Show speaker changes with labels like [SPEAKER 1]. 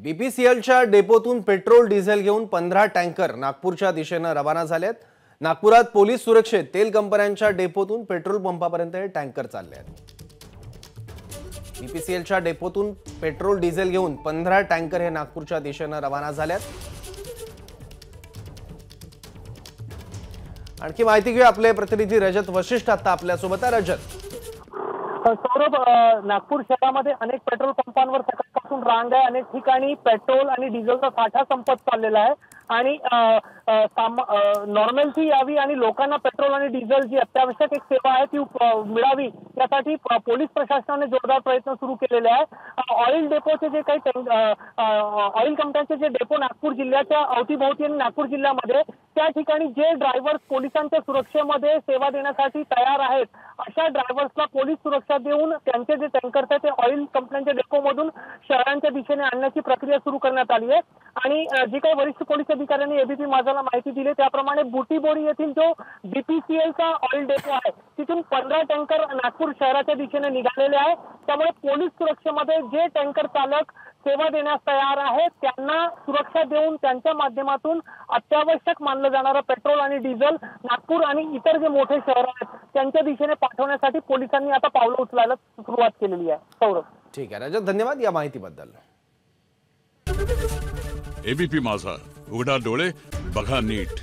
[SPEAKER 1] बीपीसीएलच्या डेपोतून petrol diesel घेऊन 15 tanker नागपूरच्या दिशेने रवाना झालेत। नागपुरात पोलीस सुरक्षेत तेल कंपन्यांच्या डेपोतून पेट्रोल पंपापर्यंत हे टँकर चालले आहेत। बीपीसीएलच्या डेपोतून पेट्रोल डिझेल घेऊन 15 टँकर हे नागपूरच्या दिशेने रवाना झालेत। आणखी माहिती घेऊया, आपले प्रतिनिधी रजत वशिष्ठ आता आपल्या सोबत आहे। रजत,
[SPEAKER 2] सौरभ, नागपूर शहरामध्ये अनेक पेट्रोल पंपांवर सकाळपासून रांग आहे। अनेक ठिकाणी पेट्रोल आणि डिझेलचा साठा संपत चाललेला आहे आणि नॉर्मल्सी यावी आणि लोकांना पेट्रोल आणि डिझेल जी अत्यावश्यक एक सेवा आहे ती मिळावी यासाठी पोलीस प्रशासनाने जोरदार प्रयत्न सुरू केलेले आहे। ऑइल डेपोचे जे काही ऑइल कंपन्यांचे जे डेपो नागपूर जिल्ह्याच्या अवतीभोवती आणि नागपूर जिल्ह्यामध्ये त्या ठिकाणी जे ड्रायव्हर्स पोलिसांच्या सुरक्षेमध्ये सेवा देण्यासाठी तयार आहेत, अशा ड्रायव्हर्सला पोलीस सुरक्षा देऊन त्यांचे जे टँकर्स आहेत ते ऑइल कंपन्यांच्या डेपोमधून शहरांच्या दिशेने आणण्याची प्रक्रिया सुरू करण्यात आली आहे। आणि जी काही वरिष्ठ पोलीस अधिकाऱ्यांनी एबीपी माझाला माहिती दिली त्याप्रमाणे बुटीबोरी येथील जो बीपीसीएलचा ऑइल डेपो आहे तिथून 15 टँकर नागपूर शहराच्या दिशेने निघालेले आहे। त्यामुळे पोलीस सुरक्षेमध्ये जे टँकर चालक सेवा देण्यास तयार आहेत त्यांना सुरक्षा देऊन त्यांच्या माध्यमातून अत्यावश्यक मानलं जाणारं पेट्रोल आणि डिझेल नागपूर आणि इतर जे मोठे शहर आहेत त्यांच्या दिशेने पाठवण्यासाठी पोलिसांनी आता पावलं उचलायला सुरुवात केलेली आहे। सौरभ,
[SPEAKER 1] ठीक आहे रजत, धन्यवाद या माहितीबद्दल।
[SPEAKER 3] एबीपी माझा, उघडा डोळे बघा नीट।